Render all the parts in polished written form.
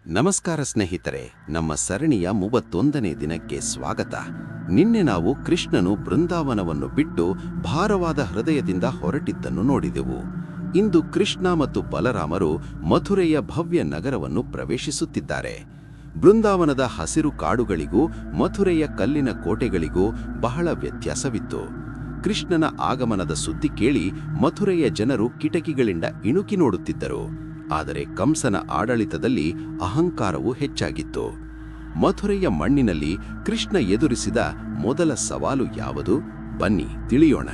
ನಮಸ್ಕಾರ ಸ್ನೇಹಿತರೆ, ನಮ್ಮ ಸರಣಿಯ 31ನೇ ದಿನಕ್ಕೆ ಸ್ವಾಗತ. ನಿನ್ನೆ ನಾವು ಕೃಷ್ಣನು ಬೃಂದಾವನವನ್ನು ಬಿಟ್ಟು ಭಾರವಾದ ಹೃದಯದಿಂದ ಹೊರಟಿದ್ದನ್ನು ನೋಡಿದೆವು. ಇಂದು ಕೃಷ್ಣ ಮತ್ತು ಬಲರಾಮರು ಮಥುರೆಯ ಭವ್ಯ ನಗರವನ್ನು ಪ್ರವೇಶಿಸುತ್ತಿದ್ದಾರೆ. ಬೃಂದಾವನದ ಹಸಿರು ಕಾಡುಗಳಿಗೂ ಮಥುರೆಯ ಕಲ್ಲಿನ ಕೋಟೆಗಳಿಗೂ ಬಹಳ ವ್ಯತ್ಯಾಸವಿತ್ತು. ಕೃಷ್ಣನ ಆಗಮನದ ಸುದ್ದಿ ಕೇಳಿ ಮಥುರೆಯ ಜನರು ಕಿಟಕಿಗಳಿಂದ ಇಣುಕಿ ನೋಡುತ್ತಿದ್ದರು. ಆದರೆ ಕಂಸನ ಆಡಳಿತದಲ್ಲಿ ಅಹಂಕಾರವು ಹೆಚ್ಚಾಗಿತ್ತು. ಮಥುರೆಯ ಮಣ್ಣಿನಲ್ಲಿ ಕೃಷ್ಣ ಎದುರಿಸಿದ ಮೊದಲ ಸವಾಲು ಯಾವುದು? ಬನ್ನಿ ತಿಳಿಯೋಣ.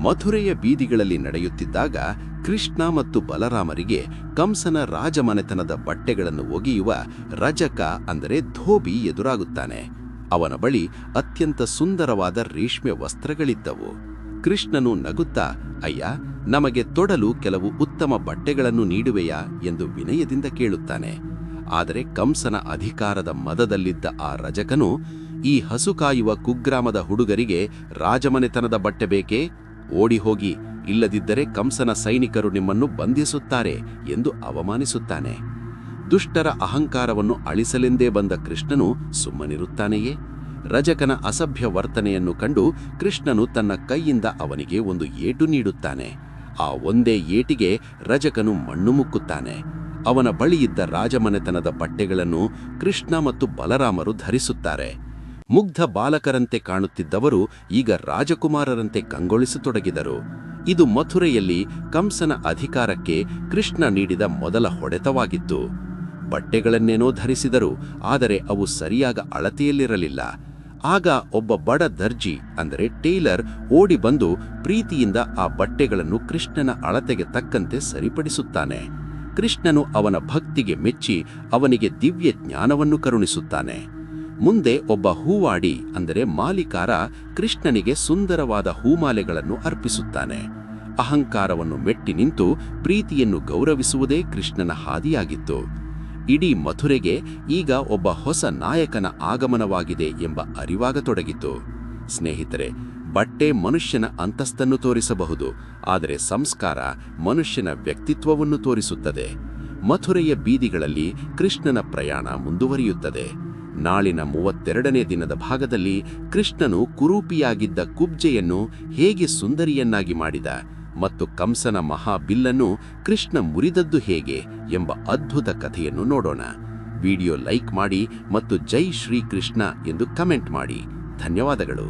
ಮಥುರೆಯ ಬೀದಿಗಳಲ್ಲಿ ನಡೆಯುತ್ತಿದ್ದಾಗ ಕೃಷ್ಣ ಮತ್ತು ಬಲರಾಮರಿಗೆ ಕಂಸನ ರಾಜಮನೆತನದ ಬಟ್ಟೆಗಳನ್ನು ಒಗೆಯುವ ರಜಕ ಅಂದರೆ ಧೋಬಿ ಎದುರಾಗುತ್ತಾನೆ. ಅವನ ಬಳಿ ಅತ್ಯಂತ ಸುಂದರವಾದ ರೇಷ್ಮೆ ವಸ್ತ್ರಗಳಿದ್ದವು. ಕೃಷ್ಣನು ನಗುತ್ತಾ, ಅಯ್ಯ, ನಮಗೆ ತೊಡಲು ಕೆಲವು ಉತ್ತಮ ಬಟ್ಟೆಗಳನ್ನು ನೀಡುವೆಯಾ ಎಂದು ವಿನಯದಿಂದ ಕೇಳುತ್ತಾನೆ. ಆದರೆ ಕಂಸನ ಅಧಿಕಾರದ ಮದದಲ್ಲಿದ್ದ ಆ ರಜಕನು, ಈ ಹಸು ಕಾಯುವ ಕುಗ್ರಾಮದ ಹುಡುಗರಿಗೆ ರಾಜಮನೆತನದ ಬಟ್ಟೆ ಬೇಕೇ? ಓಡಿ ಹೋಗಿ, ಇಲ್ಲದಿದ್ದರೆ ಕಂಸನ ಸೈನಿಕರು ನಿಮ್ಮನ್ನು ಬಂಧಿಸುತ್ತಾರೆ ಎಂದು ಅವಮಾನಿಸುತ್ತಾನೆ. ದುಷ್ಟರ ಅಹಂಕಾರವನ್ನು ಅಳಿಸಲೆಂದೇ ಬಂದ ಕೃಷ್ಣನು ಸುಮ್ಮನಿರುತ್ತಾನೆಯೇ? ರಜಕನ ಅಸಭ್ಯ ವರ್ತನೆಯನ್ನು ಕಂಡು ಕೃಷ್ಣನು ತನ್ನ ಕೈಯಿಂದ ಅವನಿಗೆ ಒಂದು ಏಟು ನೀಡುತ್ತಾನೆ. ಆ ಒಂದೇ ಏಟಿಗೆ ರಜಕನು ಮಣ್ಣು ಮುಕ್ಕುತ್ತಾನೆ. ಅವನ ಬಳಿಯಿದ್ದ ರಾಜಮನೆತನದ ಬಟ್ಟೆಗಳನ್ನು ಕೃಷ್ಣ ಮತ್ತು ಬಲರಾಮರು ಧರಿಸುತ್ತಾರೆ. ಮುಗ್ಧ ಬಾಲಕರಂತೆ ಕಾಣುತ್ತಿದ್ದವರು ಈಗ ರಾಜಕುಮಾರರಂತೆ ಕಂಗೊಳಿಸತೊಡಗಿದರು. ಇದು ಮಥುರೆಯಲ್ಲಿ ಕಂಸನ ಅಧಿಕಾರಕ್ಕೆ ಕೃಷ್ಣ ನೀಡಿದ ಮೊದಲ ಹೊಡೆತವಾಗಿತ್ತು. ಬಟ್ಟೆಗಳನ್ನೇನೋ ಧರಿಸಿದರು, ಆದರೆ ಅವು ಸರಿಯಾದ ಅಳತೆಯಲ್ಲಿರಲಿಲ್ಲ. ಆಗ ಒಬ್ಬ ಬಡ ದರ್ಜಿ ಅಂದರೆ ಟೇಲರ್ ಓಡಿ ಬಂದು ಪ್ರೀತಿಯಿಂದ ಆ ಬಟ್ಟೆಗಳನ್ನು ಕೃಷ್ಣನ ಅಳತೆಗೆ ತಕ್ಕಂತೆ ಸರಿಪಡಿಸುತ್ತಾನೆ. ಕೃಷ್ಣನು ಅವನ ಭಕ್ತಿಗೆ ಮೆಚ್ಚಿ ಅವನಿಗೆ ದಿವ್ಯ ಜ್ಞಾನವನ್ನು ಕರುಣಿಸುತ್ತಾನೆ. ಮುಂದೆ ಒಬ್ಬ ಹೂವಾಡಿ ಅಂದರೆ ಮಾಲಿಕಾರ ಕೃಷ್ಣನಿಗೆ ಸುಂದರವಾದ ಹೂಮಾಲೆಗಳನ್ನು ಅರ್ಪಿಸುತ್ತಾನೆ. ಅಹಂಕಾರವನ್ನು ಮೆಟ್ಟಿ ನಿಂತು ಪ್ರೀತಿಯನ್ನು ಗೌರವಿಸುವುದೇ ಕೃಷ್ಣನ ಹಾದಿಯಾಗಿತ್ತು. ಇಡೀ ಮಥುರೆಗೆ ಈಗ ಒಬ್ಬ ಹೊಸ ನಾಯಕನ ಆಗಮನವಾಗಿದೆ ಎಂಬ ಅರಿವಾಗತೊಡಗಿತು. ಸ್ನೇಹಿತರೆ, ಬಟ್ಟೆ ಮನುಷ್ಯನ ಅಂತಸ್ತನ್ನು ತೋರಿಸಬಹುದು, ಆದರೆ ಸಂಸ್ಕಾರ ಮನುಷ್ಯನ ವ್ಯಕ್ತಿತ್ವವನ್ನು ತೋರಿಸುತ್ತದೆ. ಮಥುರೆಯ ಬೀದಿಗಳಲ್ಲಿ ಕೃಷ್ಣನ ಪ್ರಯಾಣ ಮುಂದುವರಿಯುತ್ತದೆ. ನಾಳಿನ 32ನೇ ದಿನದ ಭಾಗದಲ್ಲಿ ಕೃಷ್ಣನು ಕುರೂಪಿಯಾಗಿದ್ದ ಕುಬ್ಜೆಯನ್ನು ಹೇಗೆ ಸುಂದರಿಯನ್ನಾಗಿ ಮಾಡಿದ ಮತ್ತು ಕಂಸನ ಮಹಾಬಿಲ್ಲನ್ನು ಕೃಷ್ಣ ಮುರಿದದ್ದು ಹೇಗೆ ಎಂಬ ಅದ್ಭುತ ಕಥೆಯನ್ನು ನೋಡೋಣ. ವಿಡಿಯೋ ಲೈಕ್ ಮಾಡಿ ಮತ್ತು ಜೈ ಶ್ರೀ ಕೃಷ್ಣ ಎಂದು ಕಮೆಂಟ್ ಮಾಡಿ. ಧನ್ಯವಾದಗಳು.